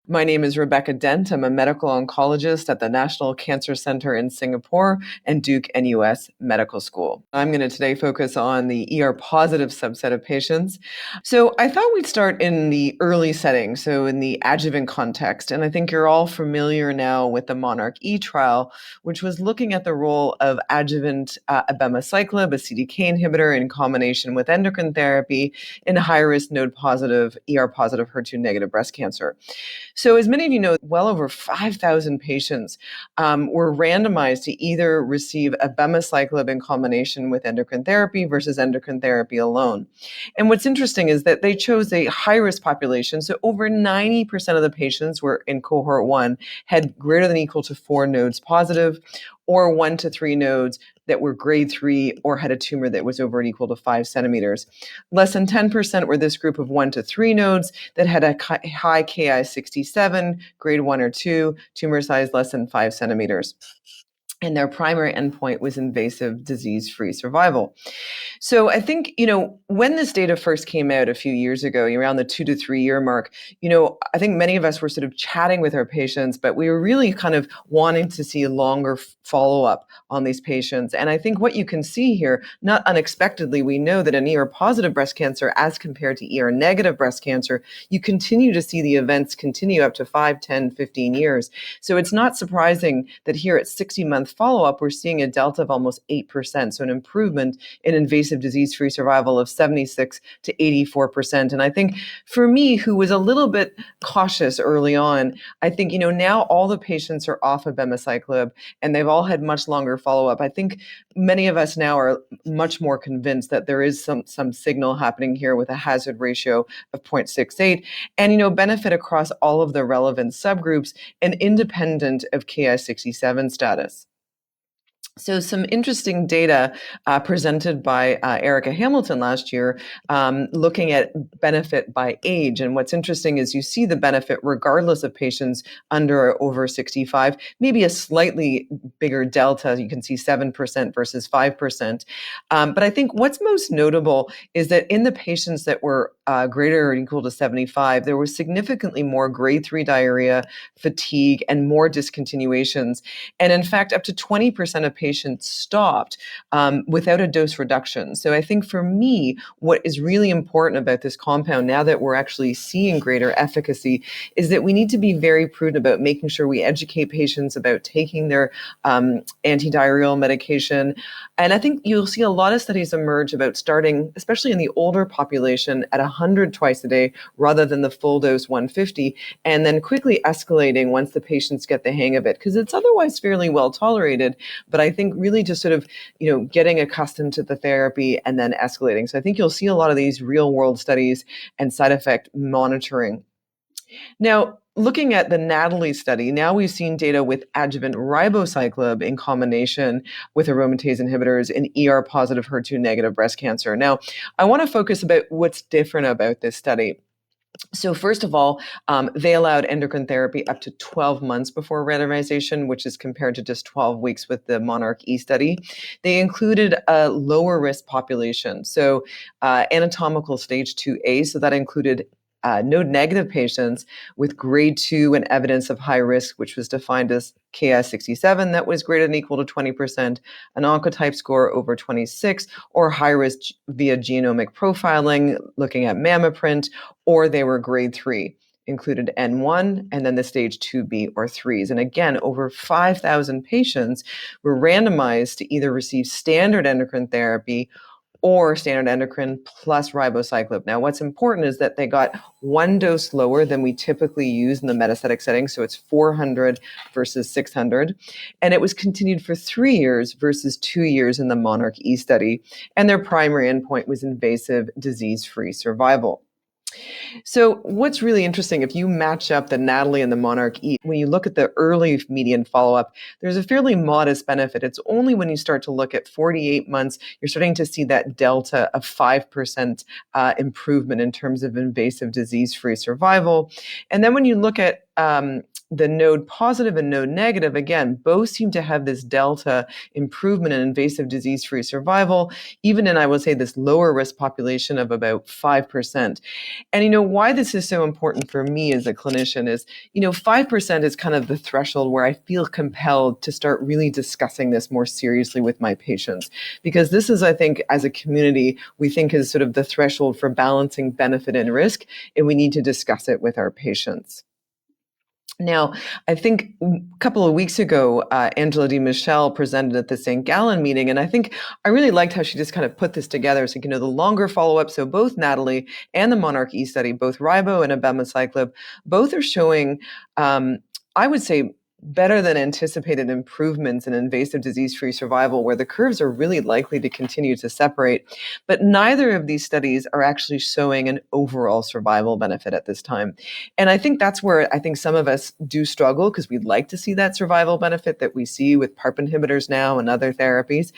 My name is Rebecca Dent. I'm a medical oncologist at the National Cancer Center in Singapore and Duke NUS Medical School. I'm going to today focus on the ER-positive subset of patients. So I thought we'd start in the early setting, so in the adjuvant context. And I think you're all familiar now with the Monarch E trial, which was looking at the role of adjuvant abemaciclib, a CDK inhibitor, in combination with endocrine therapy in high-risk node-positive, ER-positive, HER2-negative breast cancer. So as many of you know, well over 5,000 patients were randomized to either receive abemaciclib in combination with endocrine therapy versus endocrine therapy alone. And what's interesting is that they chose a high-risk population. So over 90% of the patients were in cohort 1 had greater than equal to 4 nodes positive, or 1 to 3 nodes that were grade 3 or had a tumor that was over or equal to 5 centimeters. Less than 10% were this group of 1 to 3 nodes that had a high Ki-67, grade 1 or 2, tumor size less than 5 centimeters. And their primary endpoint was invasive disease-free survival. So I think, when this data first came out a few years ago, around the 2 to 3 year mark, I think many of us were sort of chatting with our patients, but we were really kind of wanting to see longer follow-up on these patients. And I think what you can see here, not unexpectedly, we know that in ER-positive breast cancer, as compared to ER-negative breast cancer, you continue to see the events continue up to 5, 10, 15 years. So it's not surprising that here at 60-month follow-up, we're seeing a delta of almost 8%, so an improvement in invasive disease-free survival of 76 to 84%. And I think for me, who was a little bit cautious early on, I think, now all the patients are off of abemaciclib and they've all had much longer follow-up. I think many of us now are much more convinced that there is some signal happening here with a hazard ratio of 0.68 and, benefit across all of the relevant subgroups and independent of Ki-67 status. So some interesting data presented by Erica Hamilton last year, looking at benefit by age. And what's interesting is you see the benefit regardless of patients under or over 65, maybe a slightly bigger delta. You can see 7% versus 5%. But I think what's most notable is that in the patients that were greater or equal to 75, there was significantly more grade 3 diarrhea, fatigue, and more discontinuations. And in fact, up to 20% of patients stopped without a dose reduction. So I think for me, what is really important about this compound, now that we're actually seeing greater efficacy, is that we need to be very prudent about making sure we educate patients about taking their antidiarrheal medication. And I think you'll see a lot of studies emerge about starting, especially in the older population, at 100 twice a day rather than the full dose 150, and then quickly escalating once the patients get the hang of it, because it's otherwise fairly well tolerated. But I think really just sort of, getting accustomed to the therapy and then escalating. So I think you'll see a lot of these real world studies and side effect monitoring. Now, looking at the NATALEE study, now we've seen data with adjuvant ribociclib in combination with aromatase inhibitors in ER-positive, HER2-negative breast cancer. Now, I want to focus about what's different about this study. So first of all, they allowed endocrine therapy up to 12 months before randomization, which is compared to just 12 weeks with the Monarch E study. They included a lower risk population, so anatomical stage 2A, so that included node-negative patients with grade 2 and evidence of high risk, which was defined as Ki-67 that was greater than equal to 20%, an oncotype score over 26, or high risk via genomic profiling, looking at mammoprint, or they were grade 3. Included N1 and then the stage 2B or 3s. And again, over 5,000 patients were randomized to either receive standard endocrine therapy or standard endocrine plus ribociclib. Now, what's important is that they got one dose lower than we typically use in the metastatic setting, so it's 400 versus 600, and it was continued for 3 years versus 2 years in the Monarch E study, and their primary endpoint was invasive disease-free survival. So what's really interesting, if you match up the NATALEE and the Monarch E, when you look at the early median follow-up, there's a fairly modest benefit. It's only when you start to look at 48 months, you're starting to see that delta of 5% improvement in terms of invasive disease-free survival. And then when you look at the node positive and node negative, again, both seem to have this delta improvement in invasive disease-free survival, even in, I would say, this lower risk population of about 5%. And why this is so important for me as a clinician is, 5% is kind of the threshold where I feel compelled to start really discussing this more seriously with my patients. Because this is, I think, as a community, we think is sort of the threshold for balancing benefit and risk, and we need to discuss it with our patients. Now, I think a couple of weeks ago, Angela Di Michele presented at the St. Gallen meeting, and I think I really liked how she just kind of put this together. So, the longer follow-up, so both Natalie and the Monarch E study, both ribo and abemaciclib, both are showing, I would say, better than anticipated improvements in invasive disease-free survival, where the curves are really likely to continue to separate. But neither of these studies are actually showing an overall survival benefit at this time. And I think that's where I think some of us do struggle, because we'd like to see that survival benefit that we see with PARP inhibitors now and other therapies.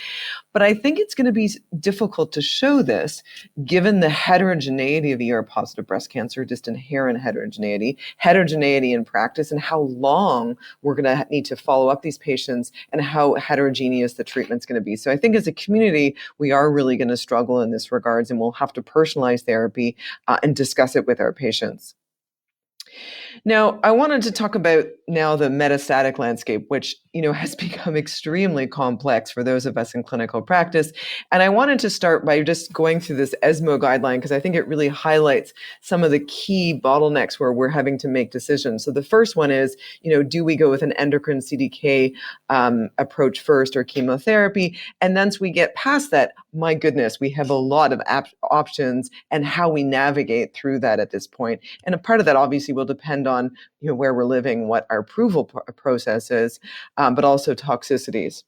But I think it's going to be difficult to show this given the heterogeneity of ER-positive breast cancer, just inherent heterogeneity in practice, and how long we're going to need to follow up these patients and how heterogeneous the treatment's going to be. So I think as a community, we are really going to struggle in this regards, and we'll have to personalize therapy and discuss it with our patients. Now, I wanted to talk about now the metastatic landscape, which, has become extremely complex for those of us in clinical practice. And I wanted to start by just going through this ESMO guideline, because I think it really highlights some of the key bottlenecks where we're having to make decisions. So the first one is, do we go with an endocrine CDK approach first or chemotherapy? And once we get past that, my goodness, we have a lot of options and how we navigate through that at this point. And a part of that obviously will depend on where we're living, what our approval process is, but also toxicities.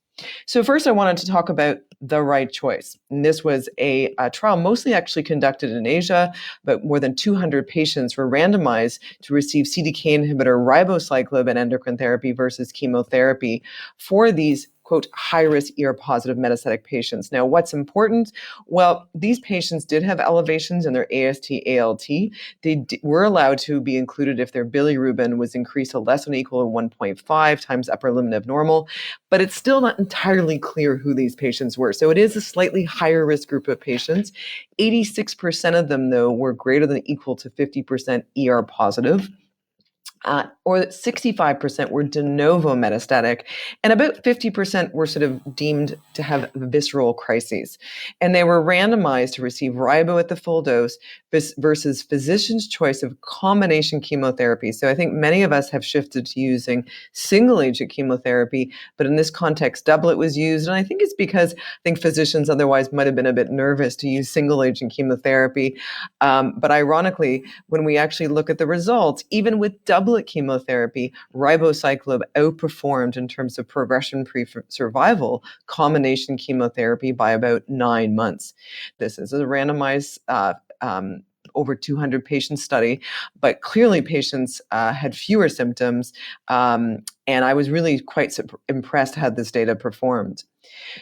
So first, I wanted to talk about the right choice. And this was a trial mostly actually conducted in Asia, but more than 200 patients were randomized to receive CDK inhibitor ribociclib and endocrine therapy versus chemotherapy for these, quote, high-risk ER-positive metastatic patients. Now, what's important? Well, these patients did have elevations in their AST, ALT. They were allowed to be included if their bilirubin was increased to less than or equal to 1.5 times upper limit of normal, but it's still not entirely clear who these patients were. So it is a slightly higher risk group of patients. 86% of them, though, were greater than or equal to 50% ER positive. Or 65% were de novo metastatic, and about 50% were sort of deemed to have visceral crises. And they were randomized to receive ribo at the full dose versus physician's choice of combination chemotherapy. So I think many of us have shifted to using single agent chemotherapy, but in this context, doublet was used. And I think it's because I think physicians otherwise might have been a bit nervous to use single agent chemotherapy. But ironically, when we actually look at the results, even with doublet chemotherapy, ribociclib outperformed in terms of progression-free survival combination chemotherapy by about 9 months. This is a randomized over 200 patient study, but clearly patients had fewer symptoms, and I was really quite impressed how this data performed.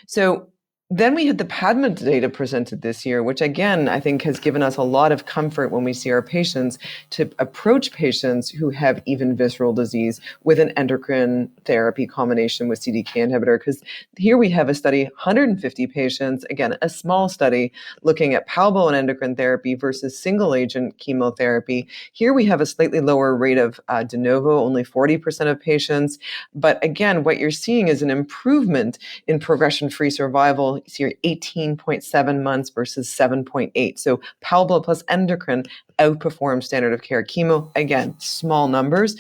So then we had the PADMA data presented this year, which again, I think has given us a lot of comfort when we see our patients to approach patients who have even visceral disease with an endocrine therapy combination with CDK inhibitor. Because here we have a study, 150 patients, again, a small study looking at palbo and endocrine therapy versus single agent chemotherapy. Here we have a slightly lower rate of de novo, only 40% of patients. But again, what you're seeing is an improvement in progression-free survival. You see here 18.7 months versus 7.8. So palbo plus endocrine outperforms standard of care chemo. Again, small numbers.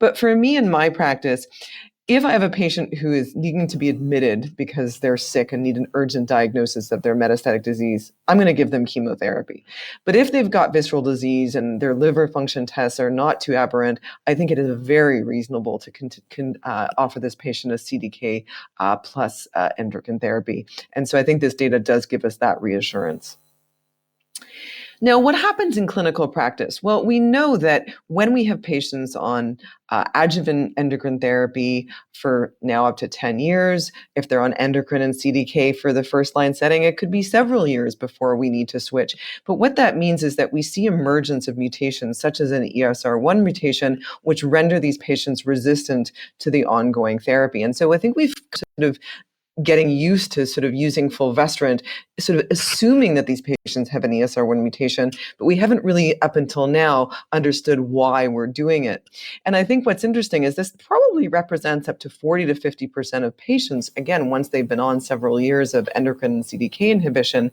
But for me in my practice, if I have a patient who is needing to be admitted because they're sick and need an urgent diagnosis of their metastatic disease, I'm going to give them chemotherapy. But if they've got visceral disease and their liver function tests are not too aberrant, I think it is very reasonable to offer this patient a CDK plus endocrine therapy. And so I think this data does give us that reassurance. Now, what happens in clinical practice? Well, we know that when we have patients on adjuvant endocrine therapy for now up to 10 years, if they're on endocrine and CDK for the first line setting, it could be several years before we need to switch. But what that means is that we see emergence of mutations such as an ESR1 mutation, which render these patients resistant to the ongoing therapy. And so I think we've sort of getting used to sort of using fulvestrant, sort of assuming that these patients have an ESR1 mutation, but we haven't really up until now understood why we're doing it. And I think what's interesting is this probably represents up to 40 to 50% of patients, again, once they've been on several years of endocrine and CDK inhibition.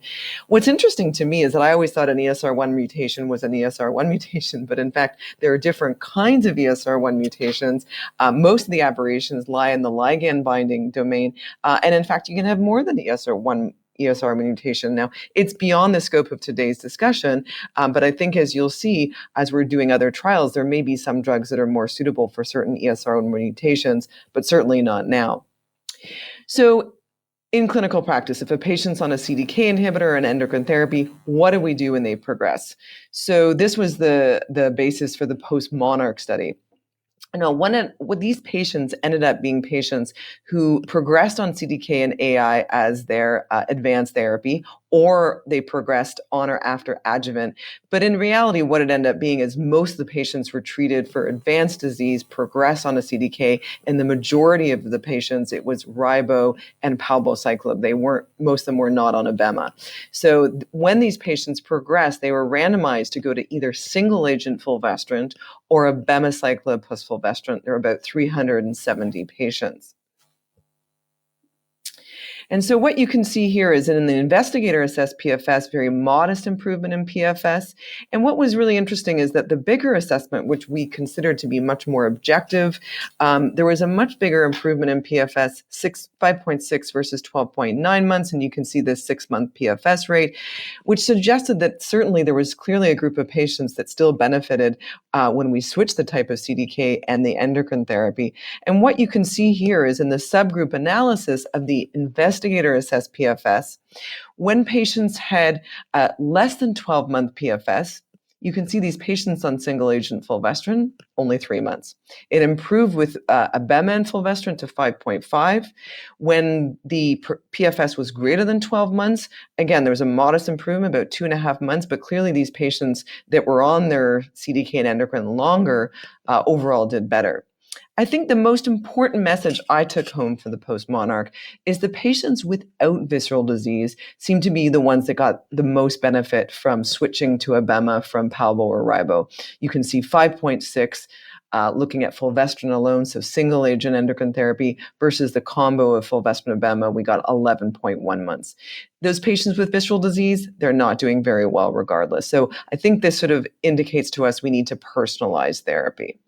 What's interesting to me is that I always thought an ESR1 mutation was an ESR1 mutation, but in fact, there are different kinds of ESR1 mutations. Most of the aberrations lie in the ligand binding domain, and in fact, you can have more than the ESR mutation. Now, it's beyond the scope of today's discussion, but I think as you'll see, as we're doing other trials, there may be some drugs that are more suitable for certain ESR1 mutations, but certainly not now. So in clinical practice, if a patient's on a CDK inhibitor and endocrine therapy, what do we do when they progress? So this was the basis for the post-MONARCH study. No, what these patients ended up being patients who progressed on CDK and AI as their advanced therapy, or they progressed on or after adjuvant. But in reality, what it ended up being is most of the patients were treated for advanced disease, progress on a CDK, and the majority of the patients, it was ribo and palbociclib. Most of them were not on abema. So when these patients progressed, they were randomized to go to either single agent fulvestrant or abemaciclib plus fulvestrant. There were about 370 patients. And so what you can see here is in the investigator-assessed PFS, very modest improvement in PFS. And what was really interesting is that the bigger assessment, which we considered to be much more objective, there was a much bigger improvement in PFS, 5.6 versus 12.9 months. And you can see this 6-month PFS rate, which suggested that certainly there was clearly a group of patients that still benefited when we switched the type of CDK and the endocrine therapy. And what you can see here is in the subgroup analysis of the investigator-assessed PFS, when patients had less than 12-month PFS, you can see these patients on single-agent fulvestrant, only 3 months. It improved with abema and fulvestrant to 5.5. When the PFS was greater than 12 months, again, there was a modest improvement, about 2.5 months, but clearly these patients that were on their CDK and endocrine longer overall did better. I think the most important message I took home for the post-MONARCH is the patients without visceral disease seem to be the ones that got the most benefit from switching to abema from palbo or ribo. You can see 5.6 looking at fulvestrant alone, so single agent endocrine therapy versus the combo of fulvestrant abema, we got 11.1 months. Those patients with visceral disease, they're not doing very well regardless. So I think this sort of indicates to us we need to personalize therapy.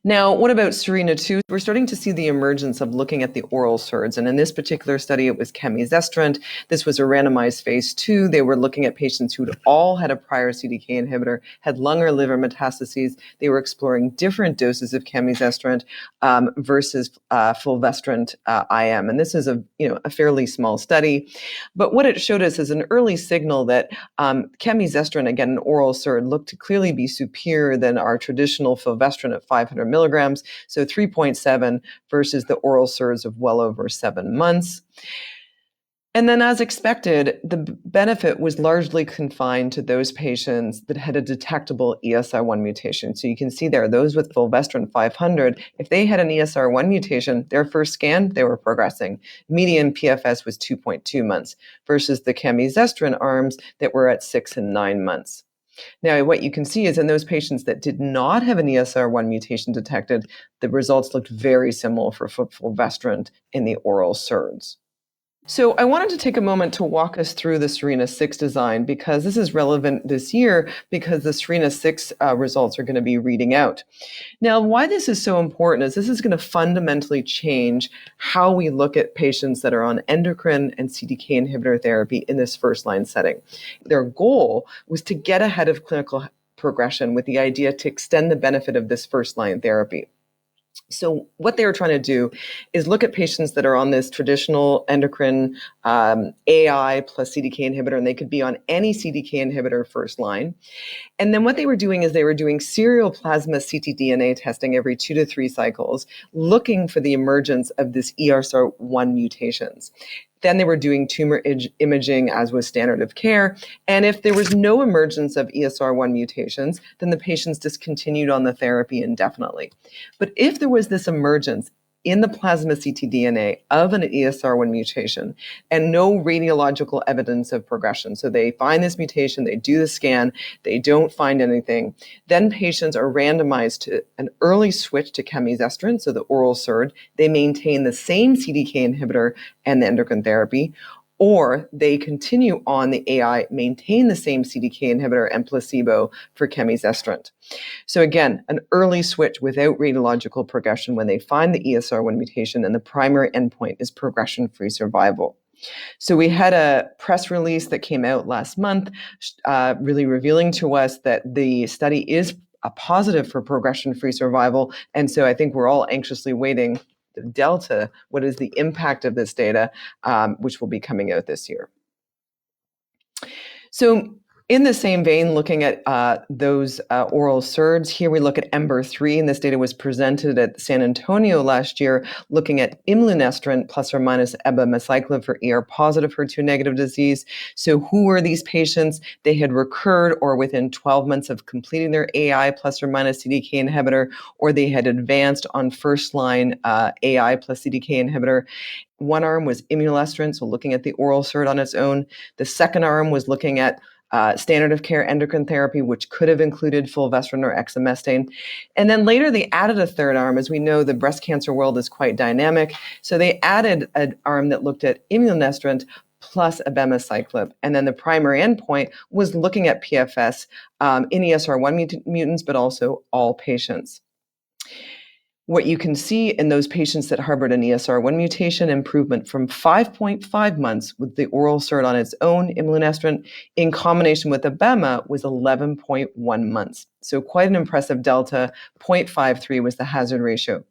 Now, what about SERENA-2? We're starting to see the emergence of looking at the oral SERDs. And in this particular study, it was camizestrant. This was a randomized phase 2. They were looking at patients who'd all had a prior CDK inhibitor, had lung or liver metastases. They were exploring different doses of camizestrant versus fulvestrant IM. And this is a fairly small study. But what it showed us is an early signal that camizestrant, again, an oral SERD, looked to clearly be superior than our traditional fulvestrant at 500 milligrams, so 3.7 versus the oral SERDs of well over 7 months. And then as expected, the benefit was largely confined to those patients that had a detectable ESR1 mutation. So you can see there, those with fulvestrant 500, if they had an ESR1 mutation, their first scan, they were progressing. Median PFS was 2.2 months versus the camizestrant arms that were at 6 and 9 months. Now, what you can see is in those patients that did not have an ESR1 mutation detected, the results looked very similar for fulvestrant in the oral SERDs. So I wanted to take a moment to walk us through the SERENA-6 design because this is relevant this year because the SERENA-6 results are going to be reading out. Now, why this is so important is this is going to fundamentally change how we look at patients that are on endocrine and CDK inhibitor therapy in this first-line setting. Their goal was to get ahead of clinical progression with the idea to extend the benefit of this first-line therapy. So what they were trying to do is look at patients that are on this traditional endocrine AI plus CDK inhibitor, and they could be on any CDK inhibitor first line. And then what they were doing is they were doing serial plasma ctDNA testing every 2 to 3 cycles, looking for the emergence of this ESR1 mutations. Then they were doing tumor imaging as was standard of care. And if there was no emergence of ESR1 mutations, then the patients discontinued on the therapy indefinitely. But if there was this emergence in the plasma ctDNA of an ESR1 mutation and no radiological evidence of progression, so they find this mutation, they do the scan, they don't find anything, then patients are randomized to an early switch to camizestrant, so the oral SERD. They maintain the same CDK inhibitor and the endocrine therapy, or they continue on the AI, maintain the same CDK inhibitor and placebo for camizestrant. So again, an early switch without radiological progression when they find the ESR1 mutation, and the primary endpoint is progression-free survival. So we had a press release that came out last month, really revealing to us that the study is a positive for progression-free survival. And so I think we're all anxiously waiting the delta, what is the impact of this data, which will be coming out this year. So in the same vein, looking at those oral SERDs, here we look at EMBER-3, and this data was presented at San Antonio last year, looking at imlunestrant plus or minus abemaciclib for ER-positive HER2-negative disease. So who were these patients? They had recurred or within 12 months of completing their AI plus or minus CDK inhibitor, or they had advanced on first-line AI plus CDK inhibitor. One arm was imlunestrant, so looking at the oral SERD on its own. The second arm was looking at standard of care endocrine therapy, which could have included fulvestrant or exemestane. And then later they added a third arm. As we know, the breast cancer world is quite dynamic. So they added an arm that looked at imlunestrant plus abemaciclib. And then the primary endpoint was looking at PFS in ESR1 mutants, but also all patients. What you can see in those patients that harbored an ESR1 mutation, improvement from 5.5 months with the oral SERD on its own, imlunestrant, in combination with abema was 11.1 months. So quite an impressive delta. 0.53 was the hazard ratio.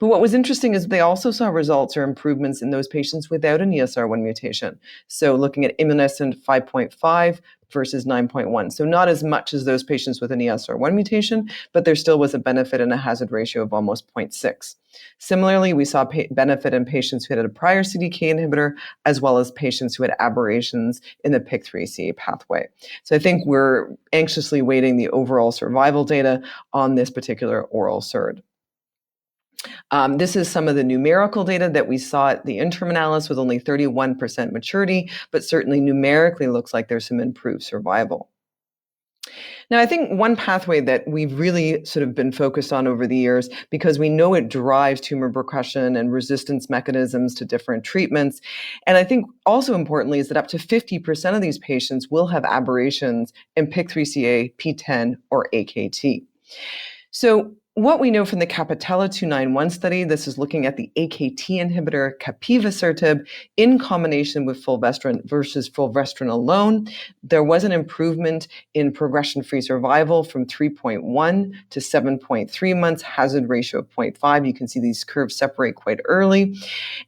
But what was interesting is they also saw results or improvements in those patients without an ESR1 mutation. So looking at imlunestrant 5.5 versus 9.1. So not as much as those patients with an ESR1 mutation, but there still was a benefit and a hazard ratio of almost 0.6. Similarly, we saw benefit in patients who had a prior CDK inhibitor, as well as patients who had aberrations in the PIK3CA pathway. So I think we're anxiously waiting the overall survival data on this particular oral SERD. This is some of the numerical data that we saw at the interim analysis with only 31% maturity, but certainly numerically looks like there's some improved survival. Now, I think one pathway that we've really sort of been focused on over the years, because we know it drives tumor progression and resistance mechanisms to different treatments, and I think also importantly is that up to 50% of these patients will have aberrations in PIK3CA, PTEN, or AKT. So what we know from the Capitella 291 study, this is looking at the AKT inhibitor capivasertib in combination with fulvestrant versus fulvestrant alone. There was an improvement in progression-free survival from 3.1 to 7.3 months, hazard ratio of 0.5. You can see these curves separate quite early.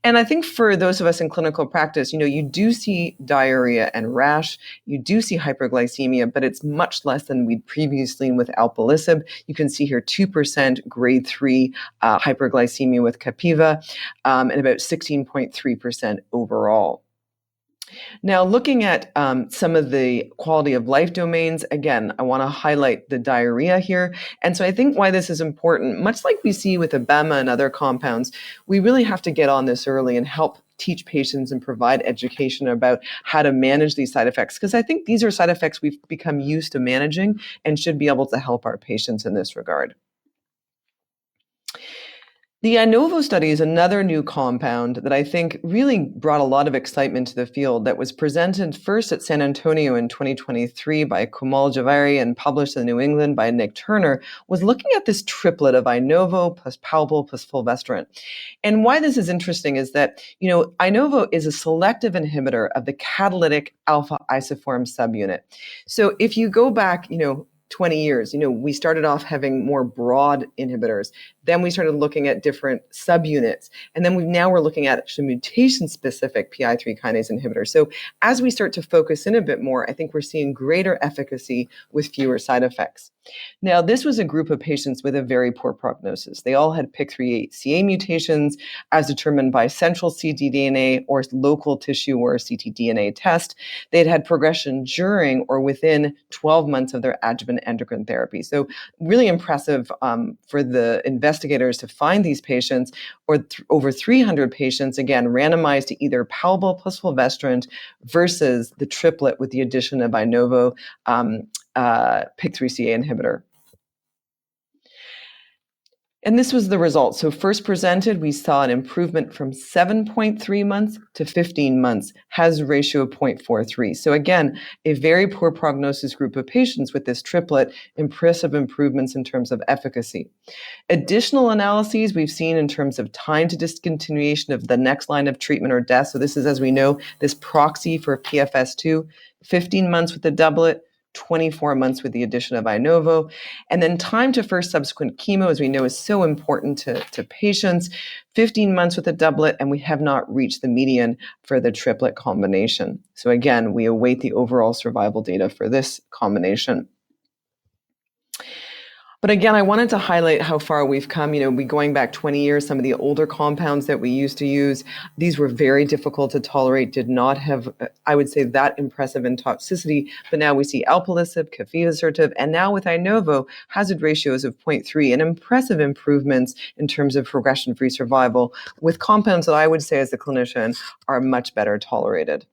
And I think for those of us in clinical practice, you do see diarrhea and rash, you do see hyperglycemia, but it's much less than we'd previously seen with alpelisib. You can see here 2% grade 3 hyperglycemia with Capiva, and about 16.3% overall. Now, looking at some of the quality of life domains, again, I want to highlight the diarrhea here. And so I think why this is important, much like we see with abema and other compounds, we really have to get on this early and help teach patients and provide education about how to manage these side effects. Because I think these are side effects we've become used to managing and should be able to help our patients in this regard. The Inovo study is another new compound that I think really brought a lot of excitement to the field, that was presented first at San Antonio in 2023 by Komal Javeri and published in New England by Nick Turner, was looking at this triplet of Inovo plus Palbul plus fulvestrant. And why this is interesting is that, Inovo is a selective inhibitor of the catalytic alpha isoform subunit. So if you go back, 20 years. We started off having more broad inhibitors. Then we started looking at different subunits. And then now we're looking at actually mutation-specific PI3 kinase inhibitors. So as we start to focus in a bit more, I think we're seeing greater efficacy with fewer side effects. Now, this was a group of patients with a very poor prognosis. They all had PIK3CA mutations as determined by central ctDNA or local tissue or ctDNA test. They had progression during or within 12 months of their adjuvant endocrine therapy. So really impressive for the investigators to find these patients, or over 300 patients, again, randomized to either palbociclib plus fulvestrant versus the triplet with the addition of Inovo PIK3CA inhibitor. And this was the result. So first presented, we saw an improvement from 7.3 months to 15 months, hazard ratio of 0.43. So again, a very poor prognosis group of patients with this triplet, impressive improvements in terms of efficacy. Additional analyses we've seen in terms of time to discontinuation of the next line of treatment or death. So this is, as we know, this proxy for PFS2, 15 months with the doublet, 24 months with the addition of Inovo. And then time to first subsequent chemo, as we know, is so important to patients, 15 months with a doublet, and we have not reached the median for the triplet combination. So again, we await the overall survival data for this combination. But again, I wanted to highlight how far we've come. We going back 20 years, some of the older compounds that we used to use, these were very difficult to tolerate, did not have, I would say, that impressive in toxicity. But now we see alpelisib, capivasertib, and now with Inovo, hazard ratios of 0.3 and impressive improvements in terms of progression-free survival with compounds that I would say as a clinician are much better tolerated.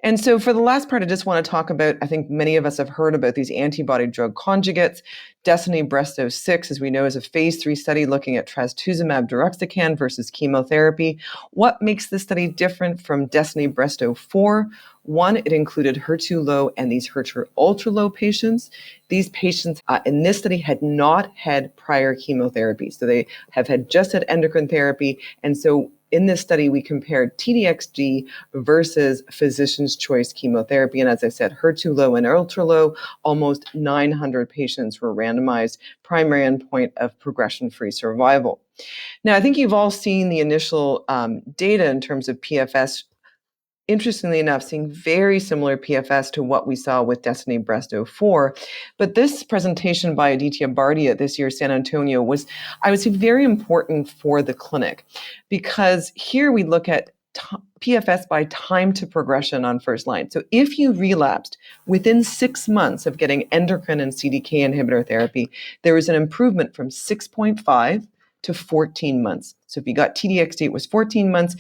And so for the last part, I just want to talk about, I think many of us have heard about these antibody drug conjugates. DESTINY-Breast06, as we know, is a phase 3 study looking at trastuzumab deruxtecan versus chemotherapy. What makes this study different from DESTINY-Breast04? One, it included HER2 low and these HER2 ultra low patients. These patients in this study had not had prior chemotherapy. So they have just had endocrine therapy. And so in this study, we compared T-DXd versus physician's choice chemotherapy. And as I said, HER2 low and ultra low, almost 900 patients were randomized, primary endpoint of progression-free survival. Now, I think you've all seen the initial data in terms of PFS. Interestingly enough, seeing very similar PFS to what we saw with DESTINY-Breast04. But this presentation by Aditya Bardia at this year's San Antonio was, I would say, very important for the clinic, because here we look at PFS by time to progression on first line. So if you relapsed within 6 months of getting endocrine and CDK inhibitor therapy, there was an improvement from 6.5 to 14 months. So if you got T-DXd, it was 14 months.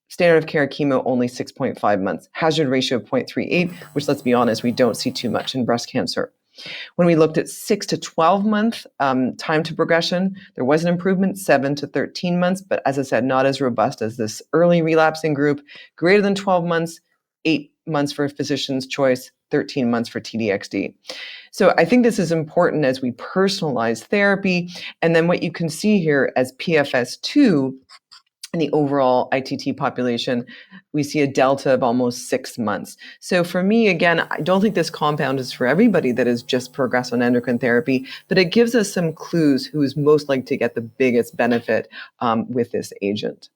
Standard of care chemo, only 6.5 months. Hazard ratio of 0.38, which, let's be honest, we don't see too much in breast cancer. When we looked at 6 to 12 month time to progression, there was an improvement, 7 to 13 months, but as I said, not as robust as this early relapsing group. Greater than 12 months, 8 months for physician's choice, 13 months for T-DXd. So I think this is important as we personalize therapy. And then what you can see here as PFS2, in the overall ITT population, we see a delta of almost 6 months. So for me, again, I don't think this compound is for everybody that has just progressed on endocrine therapy, but it gives us some clues who is most likely to get the biggest benefit with this agent.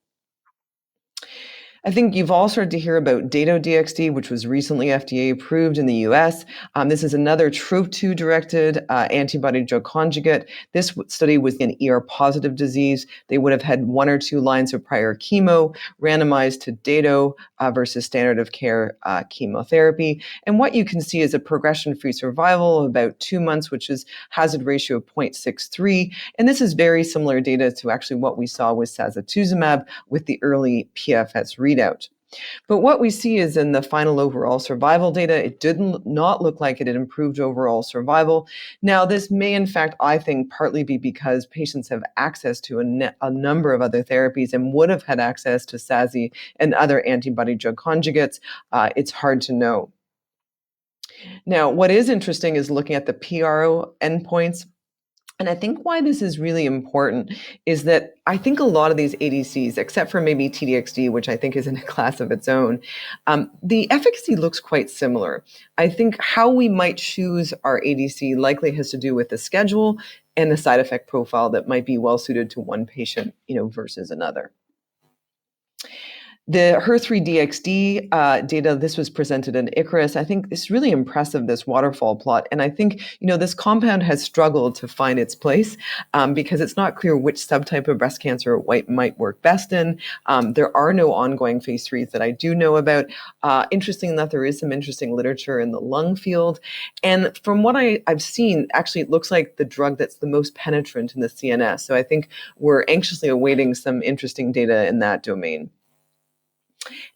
I think you've all started to hear about Dato-DXd, which was recently FDA approved in the US. This is another TROP2-directed antibody drug conjugate. This study was in ER-positive disease. They would have had 1 or 2 lines of prior chemo, randomized to Dato versus standard of care chemotherapy. And what you can see is a progression-free survival of about 2 months, which is hazard ratio of 0.63. And this is very similar data to actually what we saw with sacituzumab with the early PFS readout. But what we see is in the final overall survival data, it did not look like it had improved overall survival. Now, this may, in fact, I think, partly be because patients have access to a number of other therapies and would have had access to SASI and other antibody drug conjugates. It's hard to know. Now, what is interesting is looking at the PRO endpoints. And I think why this is really important is that I think a lot of these ADCs, except for maybe TDXD, which I think is in a class of its own, the efficacy looks quite similar. I think how we might choose our ADC likely has to do with the schedule and the side effect profile that might be well suited to one patient, versus another. The HER3-DXd data, this was presented in Icarus. I think it's really impressive, this waterfall plot. And I think, this compound has struggled to find its place because it's not clear which subtype of breast cancer it might work best in. There are no ongoing phase 3s that I do know about. Interesting enough, there is some interesting literature in the lung field. And from what I've seen, actually, it looks like the drug that's the most penetrant in the CNS. So I think we're anxiously awaiting some interesting data in that domain.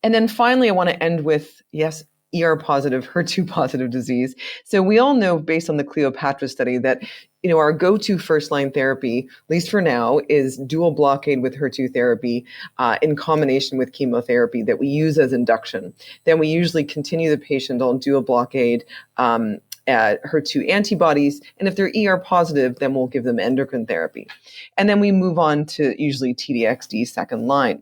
And then finally, I want to end with, yes, ER positive, HER2 positive disease. So we all know, based on the Cleopatra study, that our go-to first-line therapy, at least for now, is dual blockade with HER2 therapy in combination with chemotherapy that we use as induction. Then we usually continue the patient on dual blockade HER2 antibodies, and if they're ER positive, then we'll give them endocrine therapy. And then we move on to usually TDXD second line.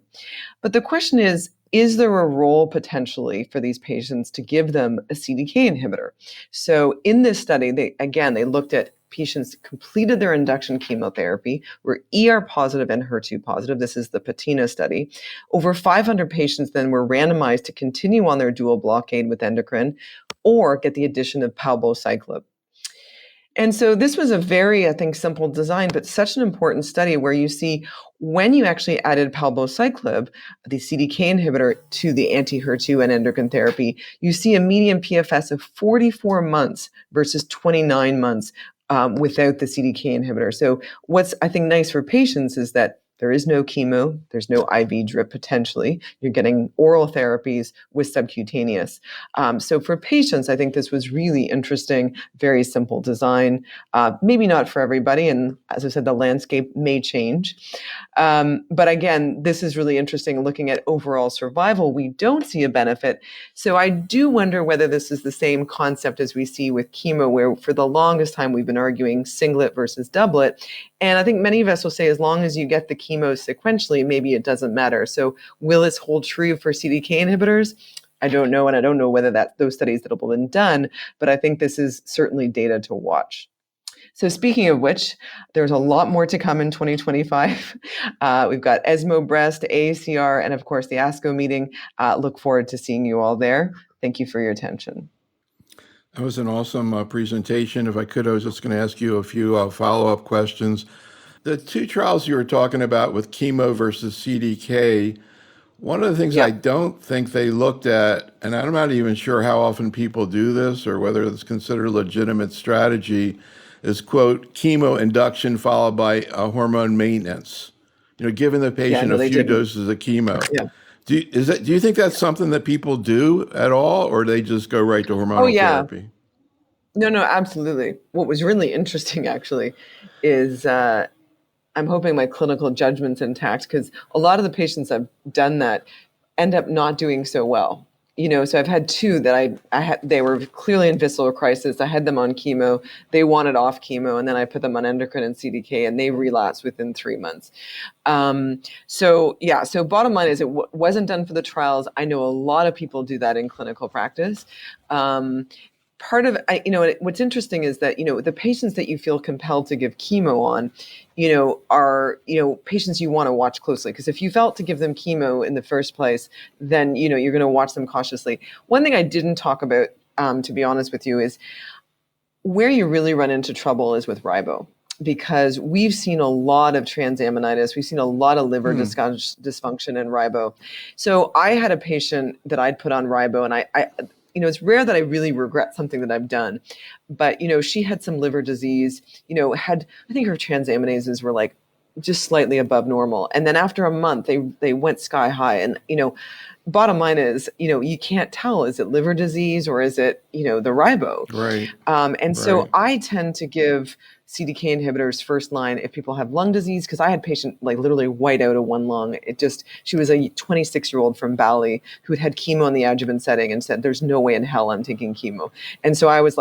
But the question is there a role potentially for these patients to give them a CDK inhibitor? So in this study, they looked at patients who completed their induction chemotherapy, were ER positive and HER2 positive. This is the Patina study. Over 500 patients then were randomized to continue on their dual blockade with endocrine or get the addition of palbociclib. And so this was a very, I think, simple design, but such an important study where you see when you actually added palbociclib, the CDK inhibitor, to the anti-HER2 and endocrine therapy, you see a median PFS of 44 months versus 29 months without the CDK inhibitor. So what's, I think, nice for patients is that there is no chemo, there's no IV drip potentially. You're getting oral therapies with subcutaneous. So for patients, I think this was really interesting, very simple design. Maybe not for everybody, and as I said, the landscape may change. But again, this is really interesting looking at overall survival. We don't see a benefit. So I do wonder whether this is the same concept as we see with chemo, where for the longest time we've been arguing singlet versus doublet. And I think many of us will say, as long as you get the chemo sequentially, maybe it doesn't matter. So will this hold true for CDK inhibitors? I don't know, and I don't know whether those studies that have been done, but I think this is certainly data to watch. So speaking of which, there's a lot more to come in 2025. We've got ESMO Breast, AACR, and of course the ASCO meeting. Look forward to seeing you all there. Thank you for your attention. That was an awesome presentation. If I could, I was just going to ask you a few follow-up questions. The two trials you were talking about with chemo versus CDK, one of the things I don't think they looked at, and I'm not even sure how often people do this or whether it's considered a legitimate strategy, is, quote, chemo induction followed by a hormone maintenance. Giving the patient a few doses of chemo. Yeah. Do you think that's something that people do at all, or they just go right to hormonal therapy? No, absolutely. What was really interesting, actually, is I'm hoping my clinical judgment's intact, because a lot of the patients I've done that end up not doing so well. So I've had two that I had, they were clearly in visceral crisis. I had them on chemo. They wanted off chemo, and then I put them on endocrine and CDK, and they relapsed within 3 months. So bottom line is it wasn't done for the trials. I know a lot of people do that in clinical practice. Part of what's interesting is that the patients that you feel compelled to give chemo on, are patients you want to watch closely, because if you felt to give them chemo in the first place, then you're going to watch them cautiously. One thing I didn't talk about, to be honest with you, is where you really run into trouble is with ribo, because we've seen a lot of transaminitis, we've seen a lot of liver dysfunction in ribo. So I had a patient that I'd put on ribo, and I it's rare that I really regret something that I've done, but, she had some liver disease, I think her transaminases were like just slightly above normal. And then after a month, they went sky high. And, bottom line is, you can't tell, is it liver disease or is it, the ribo? Right. So I tend to give CDK inhibitors first line if people have lung disease, because I had a patient like literally white out of one lung. She was a 26-year-old from Bali who had chemo in the adjuvant setting and said, there's no way in hell I'm taking chemo. And so I was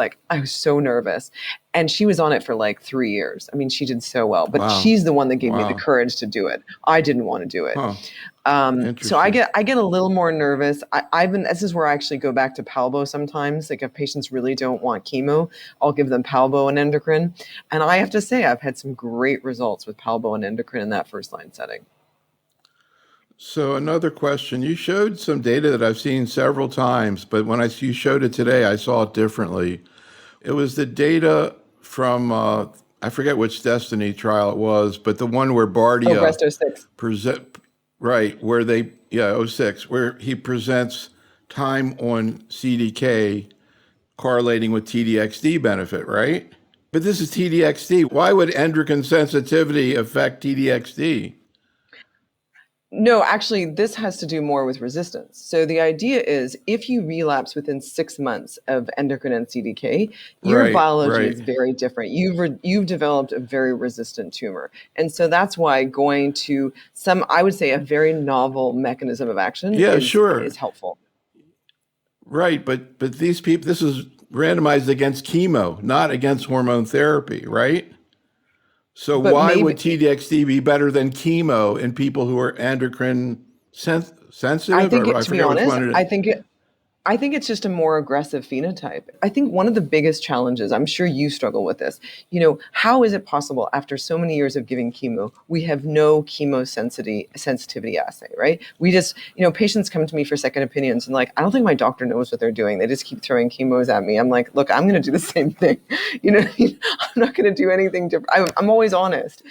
so nervous. And she was on it for like 3 years. I mean, she did so well, but Wow. she's the one that gave me the Wow. courage to do it. I didn't want to do it. Huh. So I Interesting. get a little more nervous. This is where I actually go back to palbo sometimes. Like if patients really don't want chemo, I'll give them palbo and endocrine. And I have to say, I've had some great results with palbo and endocrine in that first line setting. So another question. You showed some data that I've seen several times, but when you showed it today, I saw it differently. It was the data from, I forget which Destiny trial it was, but the one where Oh, Bardia breast 06. present, right, where they, yeah, oh 06, where he presents time on CDK correlating with TDXD benefit, right? But this is TDXD. Why would endocrine sensitivity affect TDXD? No, actually, this has to do more with resistance. So the idea is if you relapse within 6 months of endocrine and CDK, your Right, biology right. is very different. You've developed a very resistant tumor. And so that's why going to I would say a very novel mechanism of action Yeah, is sure. helpful. Right, but these people, this is randomized against chemo, not against hormone therapy, right? So But why would maybe TDXD be better than chemo in people who are endocrine I sensitive? think Or it, I to be forget which honest, one it is. I think it's just a more aggressive phenotype. I think one of the biggest challenges, I'm sure you struggle with this, how is it possible after so many years of giving chemo, we have no sensitivity assay, right? We just, patients come to me for second opinions and like, I don't think my doctor knows what they're doing. They just keep throwing chemos at me. I'm like, look, I'm going to do the same thing. I'm not going to do anything different. I'm always honest.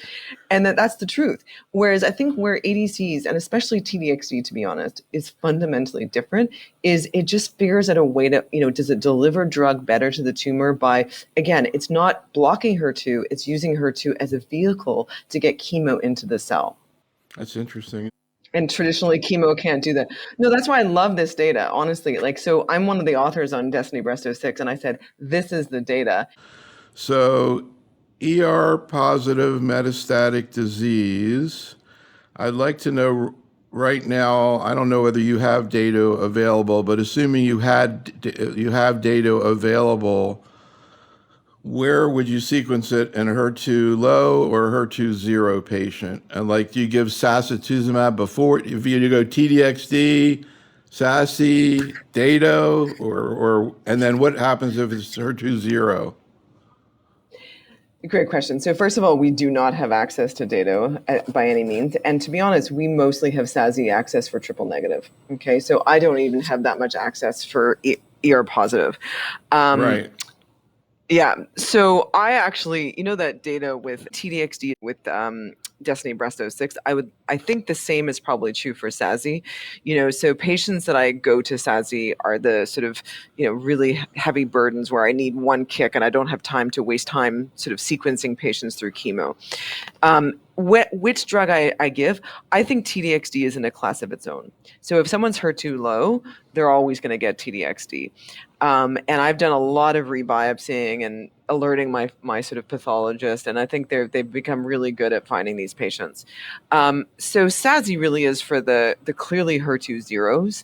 And that's the truth. Whereas I think where ADCs, and especially TDXD, to be honest, is fundamentally different, is it just figures out a way to, does it deliver drug better to the tumor by, again, it's not blocking HER2, it's using HER2 as a vehicle to get chemo into the cell. That's interesting. And traditionally, chemo can't do that. No, that's why I love this data, honestly. Like, so I'm one of the authors on Destiny Breast 06, and I said, this is the data. So ER positive metastatic disease. I'd like to know right now, I don't know whether you have data available, but assuming you have data available, where would you sequence it in a HER2 low or HER2 zero patient? And like, do you give sacituzumab before, if you go TDXD, SASI, Dato, and then what happens if it's HER2 zero? Great question. So first of all, we do not have access to data by any means. And to be honest, we mostly have SASI access for triple negative. Okay. So I don't even have that much access for ER positive. Um, Right. yeah. So I actually, that data with TDXD with Destiny Breast 06, I think the same is probably true for SASI. So patients that I go to SASI are the sort of, really heavy burdens where I need one kick and I don't have time to waste time sort of sequencing patients through chemo. Which drug I give, I think TDXD is in a class of its own. So if someone's HER2 low, they're always going to get TDXD. And I've done a lot of rebiopsying and alerting my sort of pathologist, and I think they've become really good at finding these patients. So SASI really is for the clearly HER2 zeros.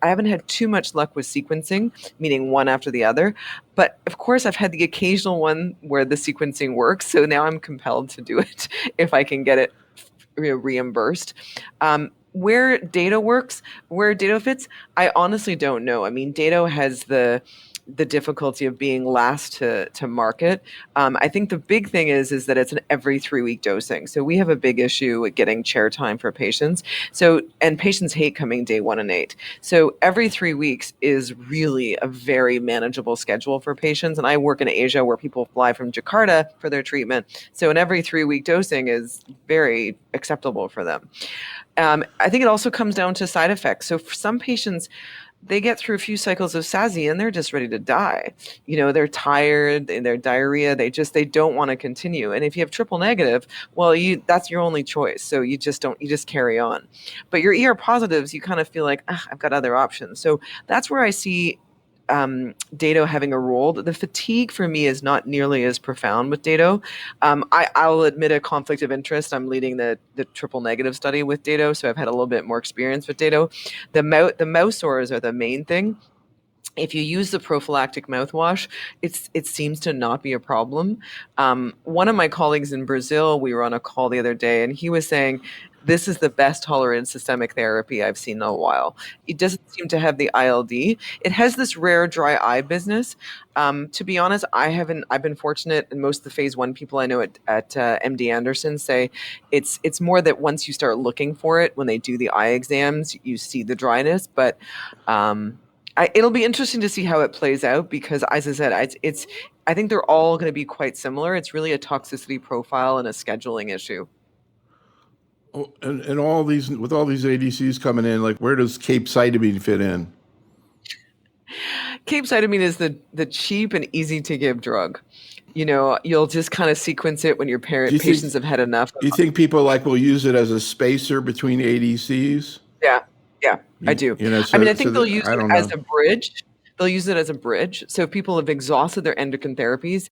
I haven't had too much luck with sequencing, meaning one after the other. But of course, I've had the occasional one where the sequencing works. So now I'm compelled to do it if I can get it reimbursed. Where data works, where data fits, I honestly don't know. I mean, data has the difficulty of being last to market. I think the big thing is that it's an every 3 week dosing. So we have a big issue with getting chair time for patients. And patients hate coming day 1 and 8. So every 3 weeks is really a very manageable schedule for patients. And I work in Asia where people fly from Jakarta for their treatment. So an every 3 week dosing is very acceptable for them. I think it also comes down to side effects. So for some patients, they get through a few cycles of SASI and they're just ready to die. They're tired, they're diarrhea, they don't want to continue. And if you have triple negative, well, that's your only choice. So you just carry on. But your ER positives, you kind of feel like, I've got other options. So that's where I see Dato having a role. The fatigue for me is not nearly as profound with Dato. I'll admit a conflict of interest. I'm leading the triple negative study with Dato, so I've had a little bit more experience with Dato. The mouse sores are the main thing. if you use the prophylactic mouthwash, it seems to not be a problem. One of my colleagues in Brazil, we were on a call the other day, and he was saying, this is the best tolerated systemic therapy I've seen in a while. It doesn't seem to have the ILD. It has this rare dry eye business. To be honest, I've been fortunate, and most of the phase one people I know at MD Anderson say it's more that once you start looking for it, when they do the eye exams, you see the dryness. But it'll be interesting to see how it plays out because, as I said, I think they're all going to be quite similar. It's really a toxicity profile and a scheduling issue. Oh, and all these with all these ADCs coming in, like where does capecitabine fit in? Capecitabine is the cheap and easy to give drug. You'll just kind of sequence it when your Do you think patients have had enough. do you think people like will use it as a spacer between ADCs? Yeah, yeah, I do. I mean, So I think they'll use I it don't as know. a bridge. They'll use it as a bridge. So if people have exhausted their endocrine therapies,